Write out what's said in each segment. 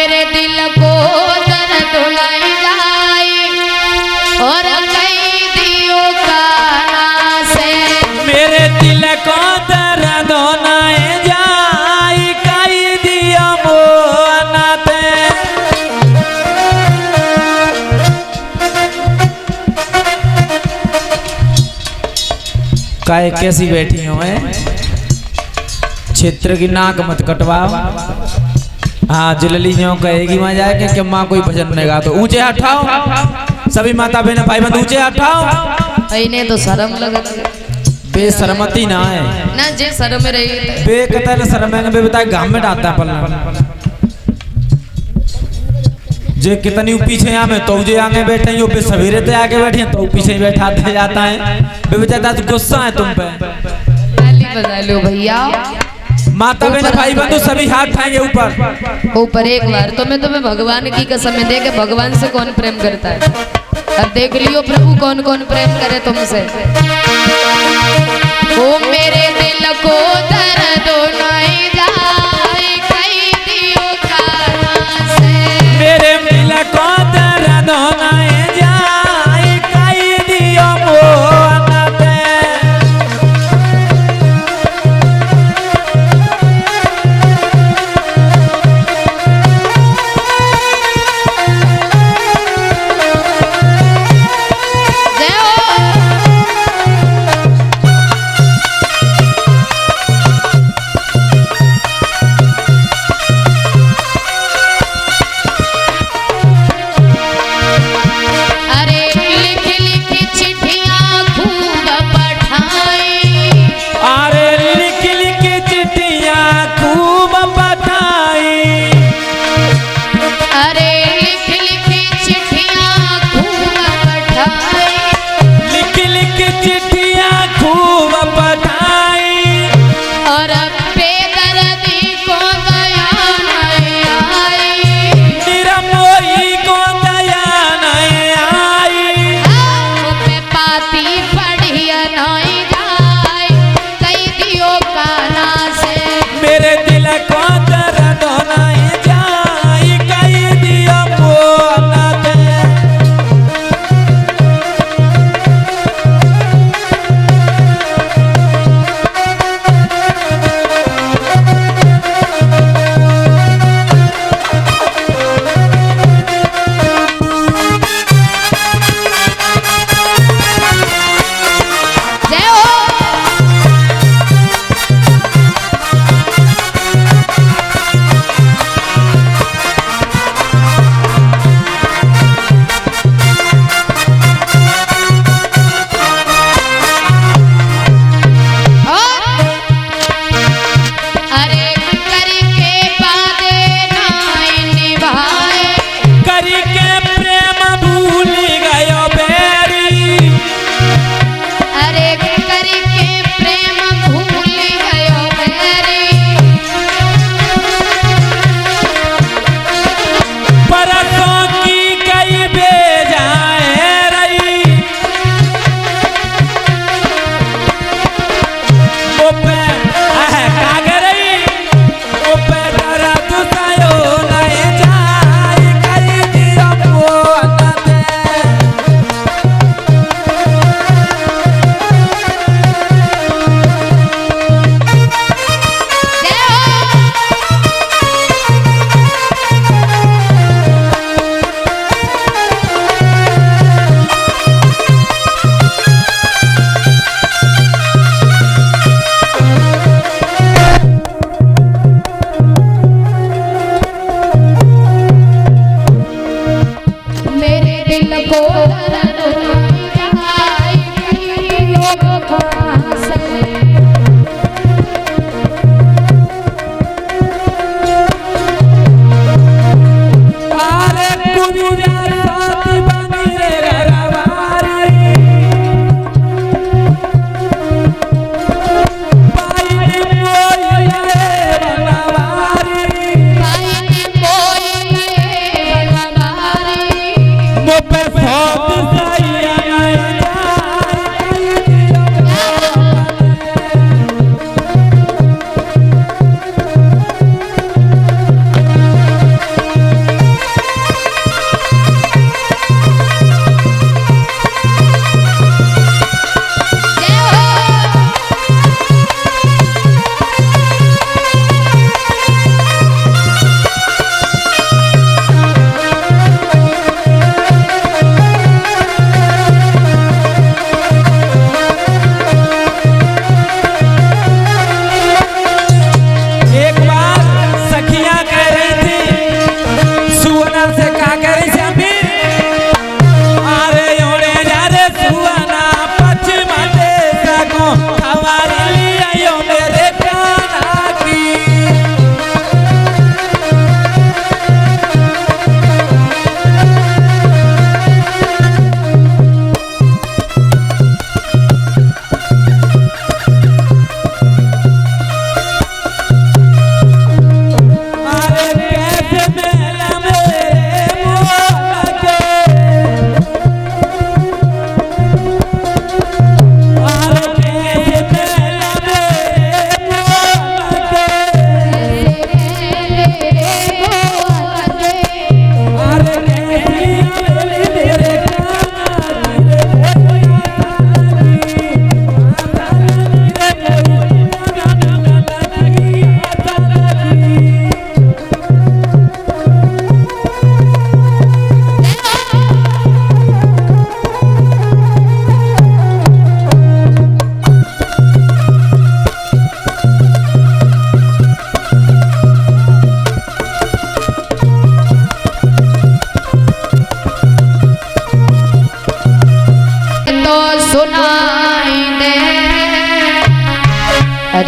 मेरे दिल को दर्द नहीं जाए और कई दियो काना से मेरे दिल को दर्द नहीं जाए कई दियो मोनाते। काय कैसी बैठी हो क्षेत्र की नाक मत कटवाओ। हाँ जलली जो कहेगी वहां जाके कि माँ कोई भजन नहीं गा तो ऊंचे हाथ उठाओ सभी माता बहन भाई बंधु ऊंचे हाथ उठाओ। इन्हें तो शर्म लगत बेशरमती ना है ना जे शर्म रही बेकतल शर्म है बे बता गांव में डालता पल्ला जे कितनी पीछे आमे तो जे आगे बैठे यो पे सवेरे ते आगे बैठे तो पीछे बैठा दे जाता है बे बेचारा गुस्सा है तुम पे। ताली बजा लो भैया। माता बहन भाई बंधु सभी हाथ उठाएंगे ऊपर ऊपर एक बार तो मैं तुम्हें भगवान की कसम दे के भगवान से कौन प्रेम करता है अब देख लियो प्रभु कौन कौन प्रेम करे तुमसे। ओ मेरे दिल को दर्द नहीं जाए कई दियो काना से मेरे दिल को दर्द नहीं जाए कई दियो मोनाते।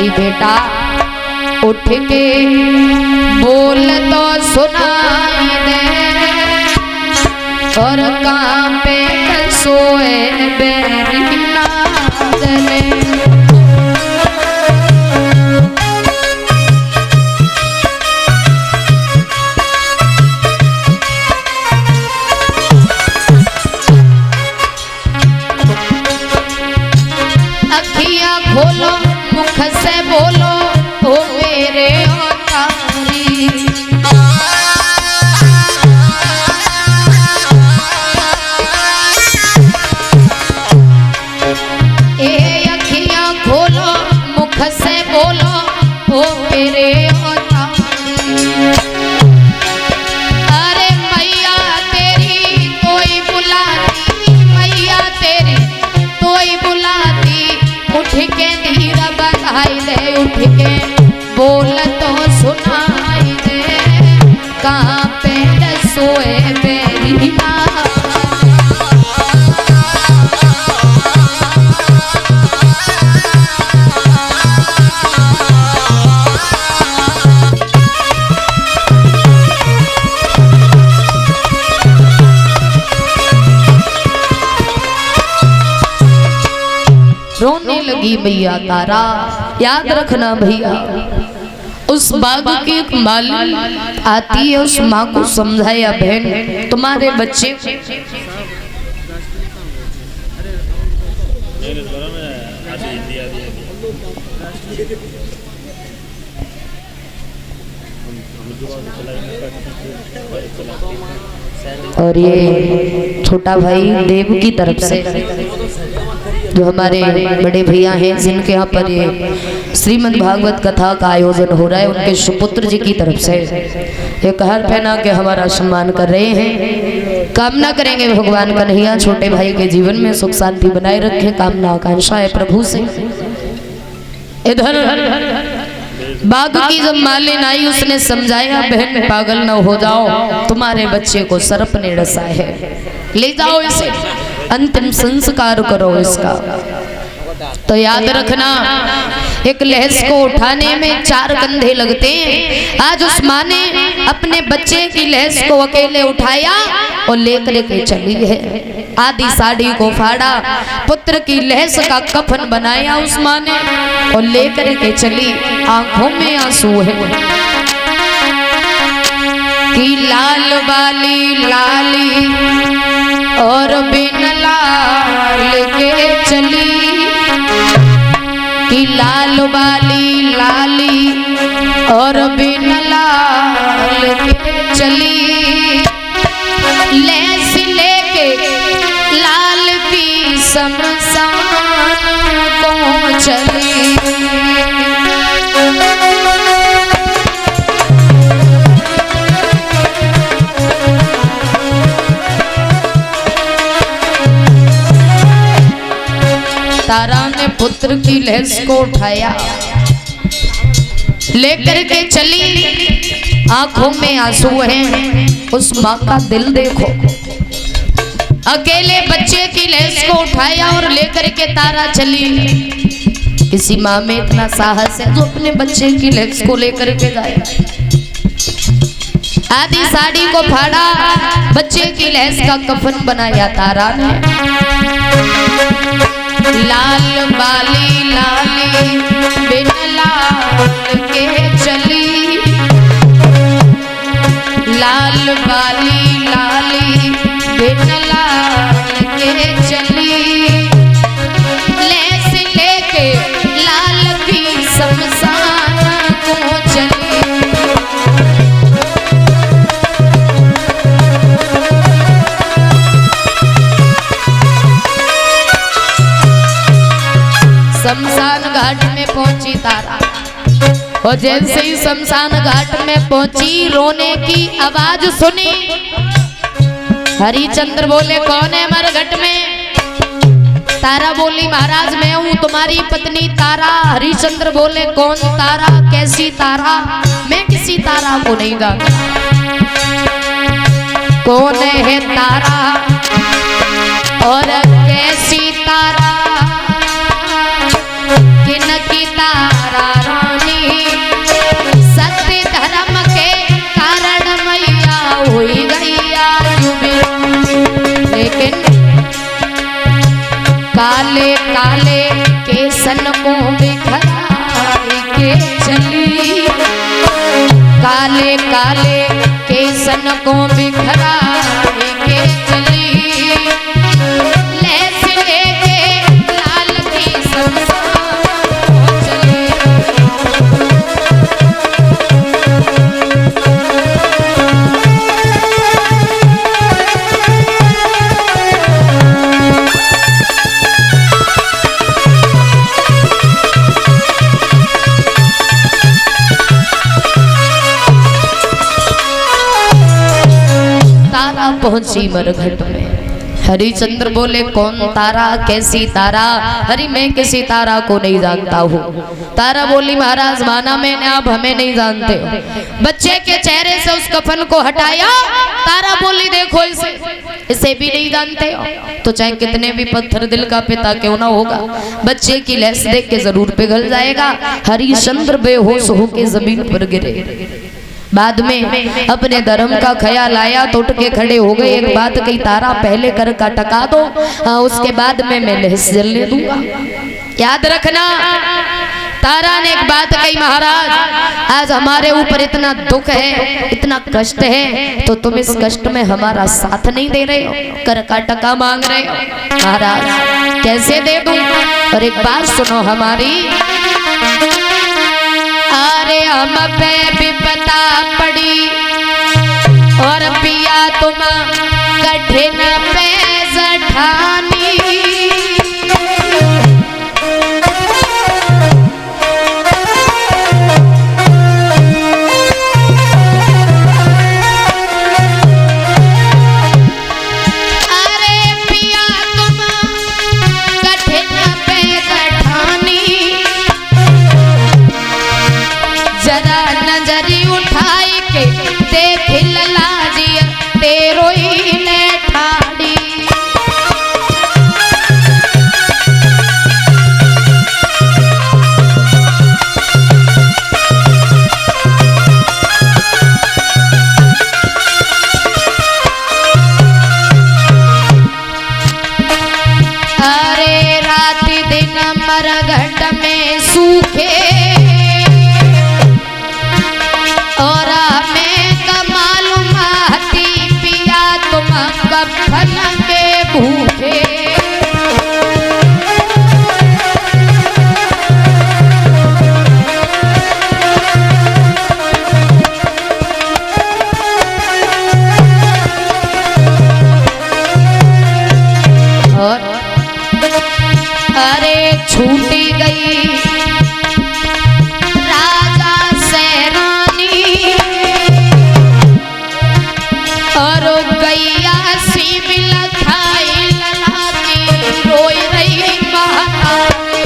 भाई बेटा उठ के बोल तो सुनाई दे, और कांपे सोए बैरी नाद में। अखियां खोलो मुख से बोलो ओ मेरे अवतारी, ए अखियां खोलो मुख से बोलो ओ मेरे अवतारी। अरे मैया तेरी कोई बुलाती, मैया तेरी कोई बुलाती, उठ के नीरा बनाई दे, उठ के बोल तो सुनाई दे, कहाँ पे सोए मेरी माँ। रोने लगी भैया तारा। याद रखना भैया, उस बाग की एक माली आती है, उस माँ को समझाया बहन तुम्हारे बच्चे और ये छोटा भाई देव की तरफ से जो हमारे बड़े भैया हैं जिनके यहाँ पर ये श्रीमद् भागवत कथा का आयोजन हो रहा है, उनके सुपुत्र जी की तरफ से एक हार पहना के हमारा सम्मान कर रहे हैं। कामना करेंगे भगवान कन्हैया छोटे भाई के जीवन में सुख शांति बनाए रखे, कामना आकांक्षा है प्रभु से। इधर बाग की जब मालिन आई उसने समझाया बहन पागल न हो जाओ, तुम्हारे बच्चे को सर्प ने डसा है, ले जाओ इसे अंतिम संस्कार करो इसका। तो याद रखना एक लहस को उठाने में 4 कंधे लगते हैं। आज उस माँ ने अपने बच्चे की लहस को अकेले उठाया और लेकर के चली है। आधी साड़ी को फाड़ा, पुत्र की लहस का कफन बनाया उस माँ ने और लेकर के चली। आंखों में आंसू है कि लाल वाली लाली और बिन लाल के चली, कि लाल वाली लाली और बिन लाल के चली, लेस लेके लाल की शमशान को चली। तारा ने पुत्र की लहस को उठाया, लेकर के चली। आंखों में आंसू हैं, उस माँ का दिल देखो। अकेले बच्चे की लहस को उठाया और लेकर के तारा चली। किसी माँ में इतना साहस है जो अपने बच्चे की लहस को लेकर के जाए। आधी साड़ी को फाड़ा, बच्चे की लहस का कफन बनाया तारा ने। लाल वाली लाली बिन लाल के चली, लाल वाली लाली बिन लाल के चली, लेस लेके लाल की शमशान को चली। शमशान घाट में पहुंची तारा और जैसे ही शमशान घाट में पहुंची रोने की आवाज सुनी। हरिचंद्र बोले कौन है हमारे घट में? तारा बोली महाराज मैं हूँ तुम्हारी पत्नी तारा। हरिचंद्र बोले कौन तारा, कैसी तारा? मैं किसी तारा को नहीं जानता। कौन है तारा और कैसी तारा, किन की तारा सन को बिखराई के चली, काले काले के सन को बिखराई के चली, लेस लेके लाल की शमशान चली। पहुंची मरघट में। हरिचंद्र बोले कौन तारा, कैसी तारा? हरि मैं किसी तारा को नहीं जानता हूँ। तारा बोली महाराज माना मैंने, आप हमें नहीं जानते हो। बच्चे के चेहरे से उस कफन को हटाया। तारा बोली देखो इसे भी नहीं जानते हो तो चाहे कितने भी पत्थर दिल का पिता क्यों ना होगा, बच्चे की लहस देख के जरूर पिघल जाएगा। हरिचंद्र बेहोश होके जमीन पर गिरे। बाद में अपने धर्म का ख्याल आया तो उठ के खड़े हो गए। एक बात कही, तारा पहले कर का टका दो, उसके बाद में मैं लहस जलने दूंगा। याद रखना, तारा ने एक बात कही, महाराज आज हमारे ऊपर इतना दुख है, इतना कष्ट है, तो तुम इस कष्ट में हमारा साथ नहीं दे रहे हो, कर का टका मांग रहे हो। महाराज कैसे दे दूं? और एक बात सुनो हमारी, अरे हम पे विपदा पड़ी और पिया तुम कठिन पे जठानी, अरे पिया तुम कठिन पे जठानी, जरा नजरी उठाई के देख ललाजिया तेरो ही ने ठाड़ी। अरे रात दिन मरघट में सूखे और हमें मालूम हती पिया तुम कफन के भूखे। और अरे छूटी गई राजा से और गैया सी मिला खाई ललाटी रोई रही महारानी।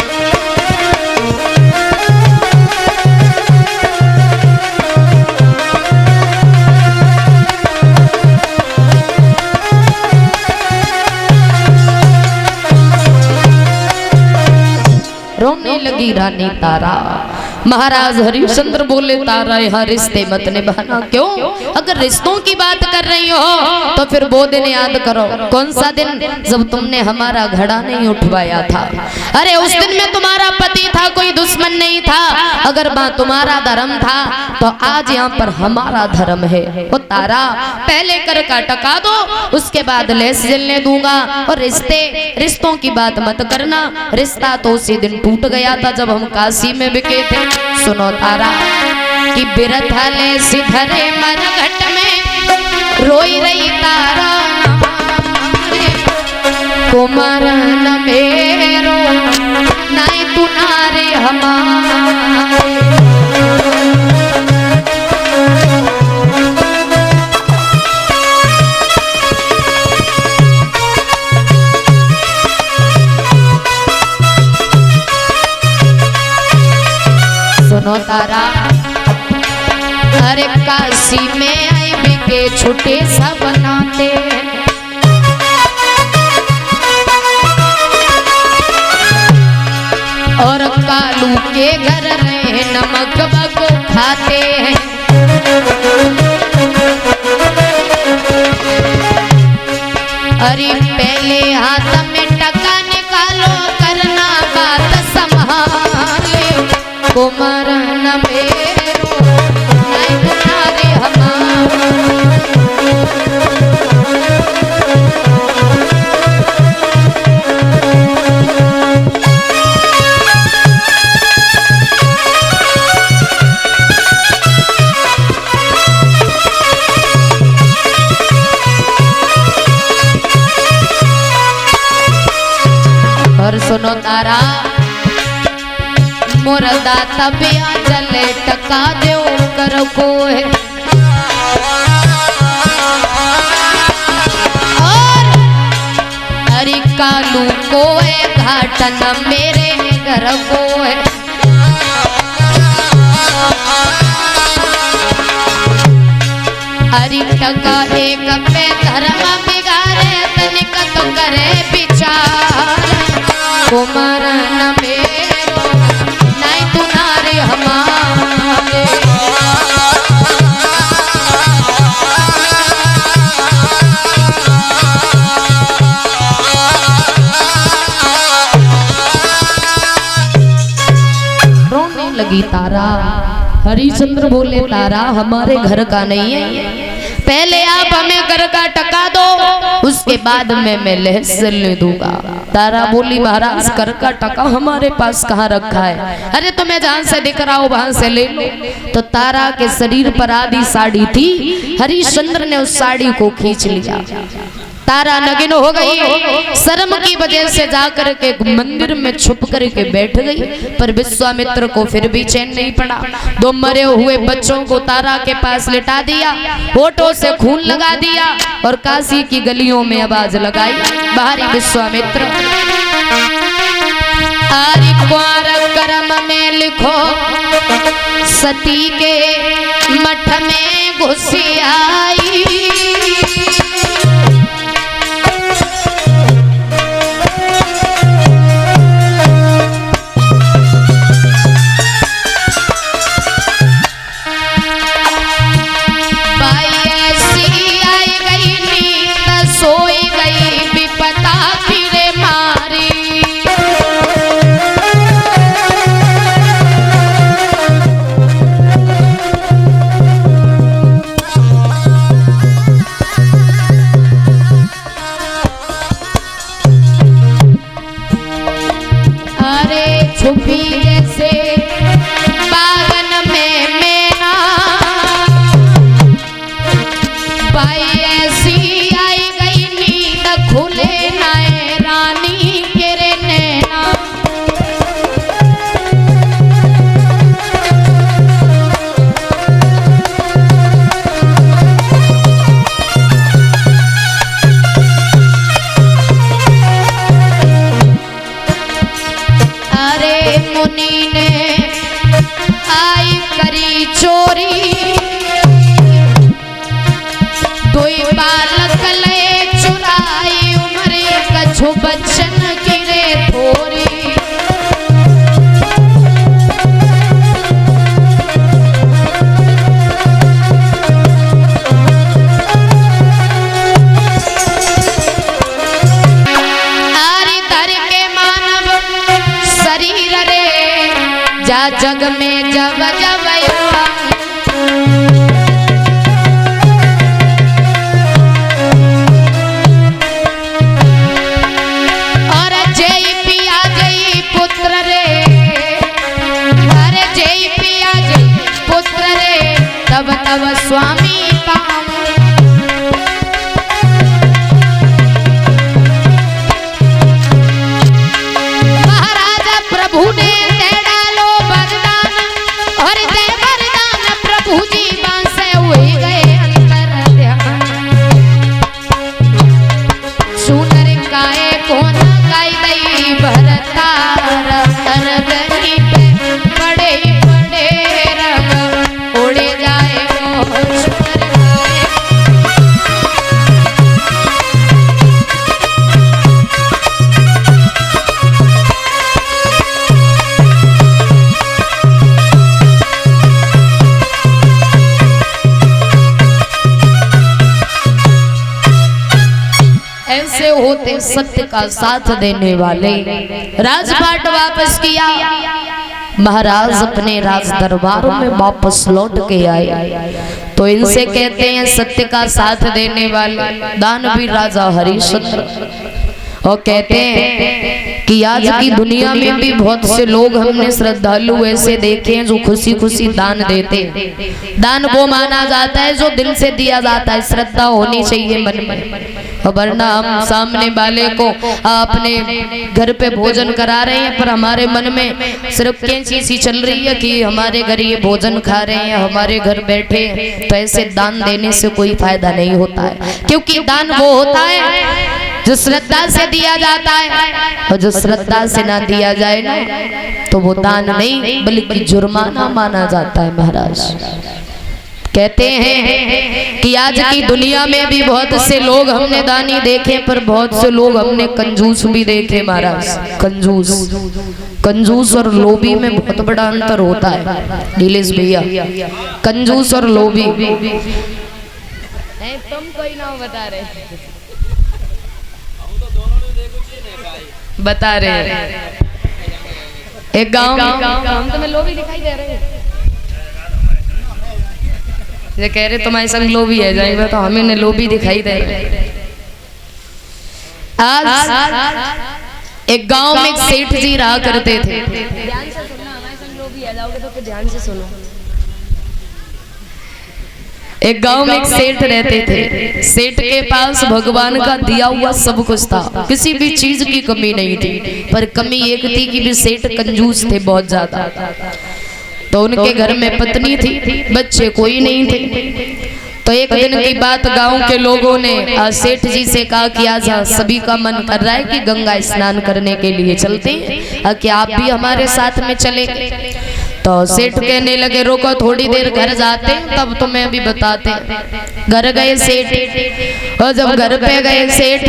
रोने लगी रानी तारा। महाराज हरिश्चंद्र बोले तारा यहाँ रिश्ते मत निभाना। क्यों? अगर रिश्तों की बात कर रही हो तो फिर वो दिन याद करो। कौन सा दिन? जब तुमने हमारा घड़ा नहीं उठवाया था। अरे उस दिन में तुम्हारा पति था, कोई दुश्मन नहीं था। अगर माँ तुम्हारा धर्म था तो आज यहाँ पर हमारा धर्म है। वो तारा पहले कर का टका दो, उसके बाद लेस जलने दूंगा। और रिश्तों की बात मत करना। रिश्ता तो उसी दिन टूट गया था जब हम काशी में बिके थे। सुनो तारा कि बिरथले सिधरे मरघट में रोई रही तारा, कुमार न मेरो नहीं तुनारे हमारे। सुनो तारा, अरे काशी में आई बिके छुट्टे सब नाते, और कालू के घर रहे नमक बको खाते हैं। अरे पहले हाथ में टका निकालो, करना बात संभाल। कुमार न मेरो नहीं तुम्हारे हमारा। और सुनो तारा मुर्दा तबिया जले टका दो कर को है और हरि कालू को है घाटन मेरे घर को है। हरि टका एक पे धर्म बिगाड़े तनिक तो करे विचार। कुमार न मेरो नहीं तुम्हारे हमारे। रोने लगी तारा। हरिश्चंद्र बोले तारा हमारे घर का नहीं है, पहले आप हमें घर का टका दो, उसके बाद मैं लहसुन ले दूंगा। तारा बोली महाराज घर का टका हमारे पास कहाँ रखा है? अरे तो मैं जहां से दिख रहा हूं वहां से ले लो। तो तारा के शरीर पर आधी साड़ी थी, हरिश्चंद्र ने उस साड़ी को खींच लिया। तारा नगिन हो गई, शर्म की वजह से जाकर के मंदिर में छुप करके बैठ गई। पर विश्वामित्र को फिर भी चैन नहीं पड़ा। दो मरे हुए बच्चों को तारा के पास लिटा दिया, होठों से खून लगा दिया और काशी की गलियों में आवाज लगाई, बाहरी विश्वामित्र। आरि कुंवर कर्म में लिखो सती के मठ में घुसी आई। छुपी जैसे बागन में मैना, बाई ऐसी आई गई नींद खुले नए रानी के रे नैना। मुनि ने आई करी चोरी, दोई बालक ले चुराई, उम्र कछु बच्चन की रे थोरी। जा जग में जब जब और जय पिया जय पुत्र रे, अरे जय पिया जय पुत्र रे, तब तब स्वामी पाऊं। महाराजा प्रभु ने सत्य का साथ देने वाले। राजपाट वापस किया, महाराज अपने राज दरबार में वापस लौट के आए तो इनसे कहते हैं सत्य का साथ देने वाले दानवीर राजा हरिश्चंद्र, और कहते हैं कि आज की दुनिया में भी बहुत से लोग हमने श्रद्धालु ऐसे देखे हैं जो खुशी खुशी दान देते हैं। दान वो माना जाता है जो दिल से दिया जाता है, श्रद्धा होनी चाहिए मन में। वरना हम सामने वाले को अपने घर पे भोजन करा रहे हैं पर हमारे मन में सिर्फ कैसी सी चल रही है कि हमारे घर ये भोजन खा रहे हैं, हमारे घर बैठे हैं, तो ऐसे दान देने से कोई फायदा नहीं होता है। क्योंकि दान वो होता है जो श्रद्धा से दिया जाता है, और जो श्रद्धा से ना दिया जाए ना तो वो दान नहीं बल्कि जुर्माना माना जाता है। महाराज कहते हैं कि आज की दुनिया में भी बहुत से लोग हमने दानी देखे पर बहुत से लोग हमने कंजूस भी देखे। महाराज कंजूस और लोभी में बहुत बड़ा अंतर होता है नीलेश भैया। कंजूस और लोभी तुम कोई ना बता रहे हैं। एक गांव हम तुम्हें लोभी दिखाई दे रहे हैं, ये कह रहे तुम्हारे संग लोभी है जाएंगे तो हमें लोभी दिखाई दे रहे हैं। आज एक गांव में एक सेठ जी रहा करते थे। ध्यान से सुनना, हमारे संग लोभी आ जाओगे तो फिर ध्यान से सुनो। एक गांव में एक सेठ रहते थे। सेठ के पास भगवान का दिया हुआ सब कुछ था, किसी भी चीज की कमी नहीं थी, पर कमी एक थी कि भी सेठ कंजूस थे बहुत ज्यादा। तो उनके घर में पत्नी थी, बच्चे कोई नहीं थे। तो एक दिन की बात गांव के लोगों ने सेठ जी से कहा कि आज सभी का मन कर रहा है कि गंगा स्नान करने के लिए चलते हैं, क्या आप भी हमारे साथ में चलेंगे? तो सेठ कहने लगे रोको थोड़ी देर घर जाते तब तुम्हें अभी बताते। घर गए सेठ, और जब घर पे गए सेठ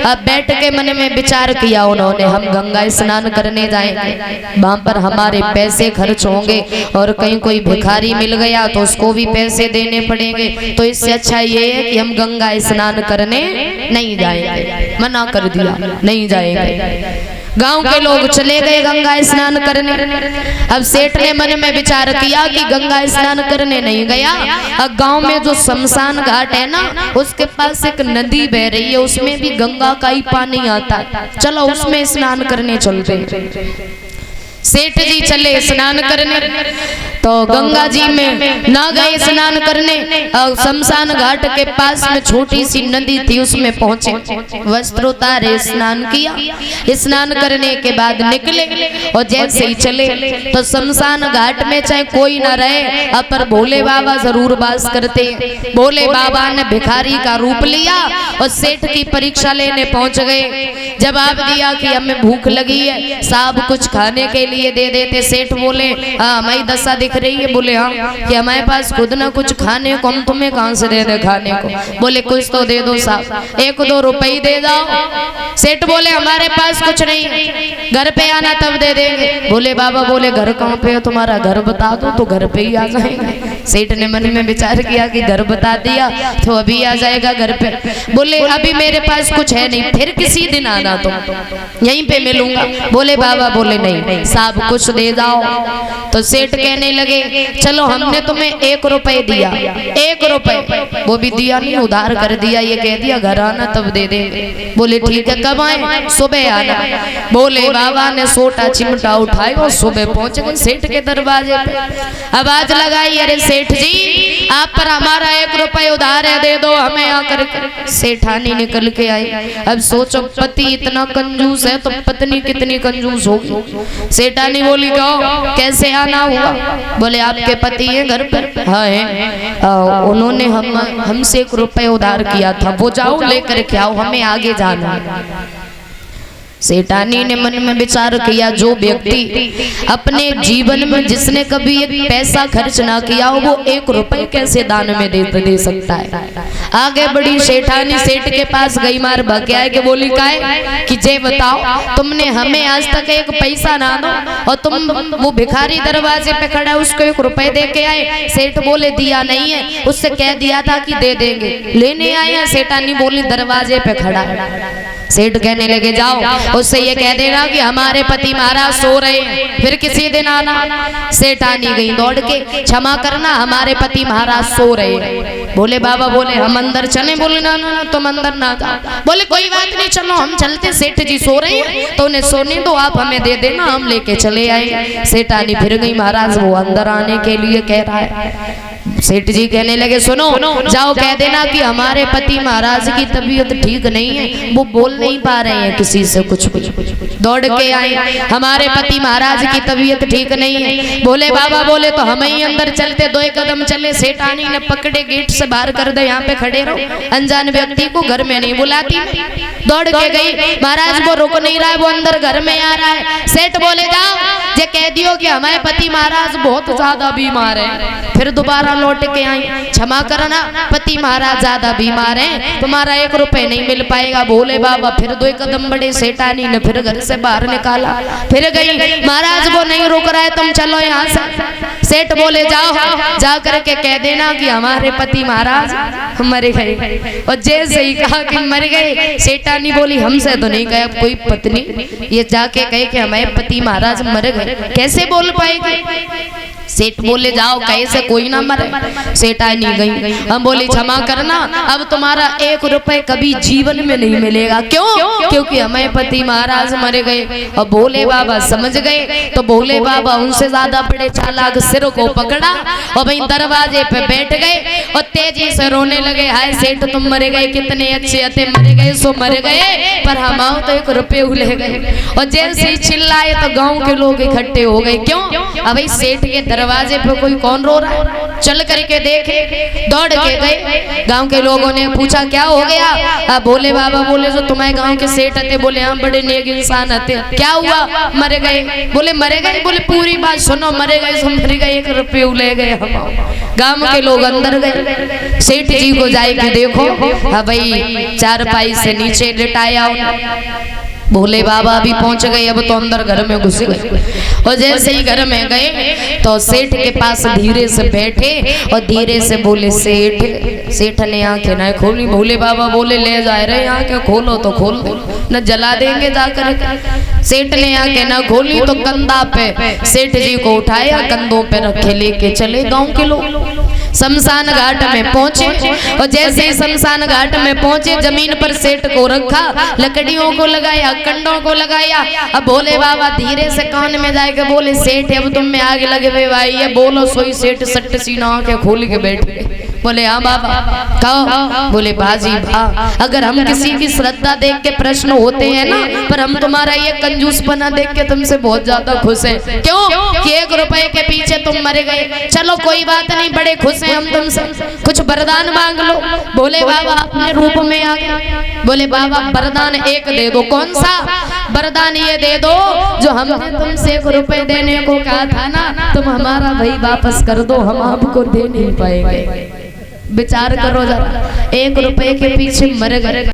अब बैठ के मन में विचार किया उन्होंने, हम गंगा स्नान करने जाएंगे, वहां पर हमारे पैसे खर्च होंगे और कहीं कोई भिखारी मिल गया तो उसको भी पैसे देने पड़ेंगे, तो इससे अच्छा ये है कि हम गंगा स्नान करने नहीं जाएंगे। मना कर दिया, नहीं जाएंगे। गांव के लोग चले गए गंगा स्नान करने। अब सेठ ने मन में विचार किया कि गंगा स्नान करने नहीं गया, अब गांव में जो शमशान घाट है ना उसके पास एक नदी बह रही है, उसमें भी गंगा का ही पानी आता है, चलो उसमें स्नान करने चलते। सेठ जी चले स्नान करने, तो गंगा जी में ना गए स्नान करने, और शमशान घाट के पास में छोटी सी नदी थी उसमें पहुंचे, वस्त्र उतारे, स्नान किया। स्नान करने के बाद निकले और जैसे ही चले तो शमशान घाट में चाहे कोई ना रहे पर भोले बाबा जरूर वास करते। भोले बाबा ने भिखारी का रूप लिया और सेठ की परीक्षा लेने पहुंच गए। जवाब दिया कि हमें भूख लगी है, साहब कुछ खाने के लिए दे देते। सेठ बोले हमारी दशा दिख रही है, बोले हाँ कि हमारे पास खुद ना कुछ खाने को, हम तुम्हें कहां से दे दे खाने को? बोले कुछ तो दे दो साहब, 1-2 रुपए दे जाओ। सेठ बोले हमारे पास कुछ नहीं, घर पे आना तब दे देंगे। बोले बाबा बोले घर कहाँ पे है तुम्हारा, घर बता दो तो घर पे ही आ जाएंगे। सेठ ने मन में विचार किया कि घर बता दिया तो अभी आ जाएगा घर पे। बोले अभी मेरे पास कुछ है नहीं, फिर किसी दिन आना तुम, यहीं पे मिलूंगा। बोले बाबा बोले नहीं साहब कुछ दे जाओ। तो सेठ कहने लगे चलो हमने तुम्हें 1 रुपए दिया, 1 रुपए, वो भी दिया नहीं, उधार कर दिया, ये कह दिया घर आना तब दे देंगे। बोले ठीक है कब आए? सुबह आना। बोले बाबा ने सोटा चिमटा उठाई और सुबह पहुंच गए सेठ के दरवाजे पे। आवाज लगाई अरे सेठ जी आप पर हमारा 1 रुपए उधार है, दे दो हमें आकर। सेठानी निकल के आई। अब सोचो पति इतना कंजूस है तो पत्नी कितनी कंजूस होगी। सेठानी बोली कहो कैसे आना हुआ? बोले आपके पति है घर पर? हाँ है, उन्होंने हमसे 1 रुपए उधार किया था, वो जाओ लेकर के आओ, हमें आगे जाना। सेठानी ने मन में विचार किया जो व्यक्ति अपने जीवन में जिसने कभी एक पैसा खर्च ना किया हो वो 1 रुपए कैसे दान में दे सकता है। आगे बड़ी सेठानी सेठ के पास गई, मार भाग्य है कि बोली काहे कि जे बताओ तुमने हमें आज तक 1 पैसा ना दो और तुम वो भिखारी दरवाजे पे खड़ा है उसको 1 रुपए दे के आए। सेठ बोले दिया नहीं है, उससे कह दिया था कि दे देंगे, लेने आए हैं। सेठानी बोली दरवाजे पे खड़ा। सेठ कहने लगे जाओ उससे ये कह देना कि हमारे पति महाराज सो रहे हैं, फिर किसी दिन आना। सेठानी गई दौड़ के, क्षमा करना हमारे पति महाराज सो रहे हैं। बोले बाबा बोले हम अंदर चले? बोले ना ना ना तुम अंदर ना जाओ। बोले कोई बात नहीं चलो हम चलते, सेठ जी सो रहे हैं तो उन्हें सोने दो, आप हमें दे देना हम लेके चले आए। सेठानी फिर गई, महाराज वो अंदर आने के लिए कह रहा है। सेठ जी कहने लगे सुनो जाओ कह देना कि हमारे पति महाराज की तबीयत ठीक नहीं है, वो बोल नहीं पा रहे हैं किसी से कुछ। दौड़ के आए, हमारे पति महाराज की तबीयत ठीक नहीं है। बोले बाबा बोले तो हम ही अंदर चलते। 2 कदम चले, सेठानी ने पकड़े गेट से बाहर कर दे, यहाँ पे खड़े रहो, अनजान व्यक्ति को घर में नहीं बुलाती। दौड़ के गई, महाराज वो रुक नहीं रहा है, वो अंदर घर में आ रहा है। सेठ बोले जाओ ये कह दियो कि हमारे पति महाराज बहुत ज्यादा बीमार है। फिर दोबारा लौट के आई, क्षमा करना पति महाराज ज्यादा बीमार हैं, तुम्हारा 1 रुपए नहीं मिल पाएगा। बोले बाबा फिर 2 कदम बढ़े, सेठानी ने फिर घर से बाहर निकाला। फिर गई, महाराज वो नहीं रुक रहा है तुम चलो यहाँ से। सेठ बोले जाओ जा करके कह देना कि हमारे पति महाराज मर गए। और जैसे ही कहा कि मर गए, सेठानी बोली हमसे तो नहीं कहा कोई पत्नी, ये जाके कहे कि हमारे पति महाराज मर गए, कैसे बोल पाएगी? सेठ बोले जाओ कैसे कोई ना मरे। सेठानी गई, हम बोले क्षमा करना अब तुम्हारा 1 रुपए कभी जीवन में नहीं मिलेगा। क्यों? क्योंकि हमें पति महाराज मर गए। और भोले बाबा समझ गए, तो भोले बाबा उनसे ज्यादा बड़े चालाक, सिर को पकड़ा और वहीं दरवाजे पे बैठ गए और तेजी से रोने लगे। हाय सेठ तुम मर गए, कितने अच्छे थे, मर गए सो मर गए, पर हम आओ तो 1 रुपए ले गए। और जैसे ही चिल्लाए तो गाँव के लोग इकट्ठे हो गए। क्यों? अब सेठ के दरवाजे पे कोई कौन रो रहा है, चल करके देखे। दौड़ के गए, गांव के लोगों ने पूछा क्या हो गया? भोले बाबा बोले जो तुम्हारे गांव के सेठ थे, बोले हम बड़े नेक इंसान थे। क्या हुआ? मर गए। बोले मरे गए? बोले पूरी बात सुनो, मरे गए सो मर गए, 1 रुपये ले गए हम। गांव के लोग अंदर गए, सेठ जी को जाएगी देखो, हाँ भाई चारपाई से नीचे लिटाया। भोले बाबा भी पहुंच गए, अब तो अंदर घर में घुस गए। और जैसे ही घर में गए तो सेठ के पास धीरे से बैठे और धीरे से बोले सेठ। सेठ ने आंखें ना खोली। भोले बाबा बोले ले जा रहे आंखें खोलो तो खोल दो, न जला देंगे जाकर। सेठ ने आंखें ना खोली तो कंधा पे सेठ जी को उठाया, कंधों पे रखे लेके चले गाँव के लोग। शमशान घाट में पहुंचे और जैसे ही शमशान घाट में पहुंचे, जमीन पर सेठ को रखा, लकड़ियों को लगाया, कंडों को लगाया। अब भोले बाबा धीरे से कान में जाके बोले सेठ अब तुम में आगे लगे हुए भाई, ये बोलो। सोई सेठ सट सीना आंखें खोल के बैठ गए। बोले हाँ बाबा कहो। बोले बाजी भा, अगर हम किसी की श्रद्धा देख के प्रश्न होते हैं ना, पर हम तुम्हारा ये कंजूसपना देख के तुमसे बहुत ज्यादा खुश हैं। क्यों? कि 1 रुपए के पीछे तुम मर गए। चलो कोई बात नहीं, बड़े खुश हैं हम तुमसे, कुछ वरदान मांग लो। भोले बाबा अपने रूप में आ गए। बोले बाबा वरदान 1 दे दो। कौन सा वरदान? ये दे दो जो हमने तुमसे 1 रुपए देने को कहा था ना, तुम हमारा भाई वापस कर दो, हम आपको दे नहीं पाएंगे। विचार करो जरा, 1 रुपए के पीछे मर गए।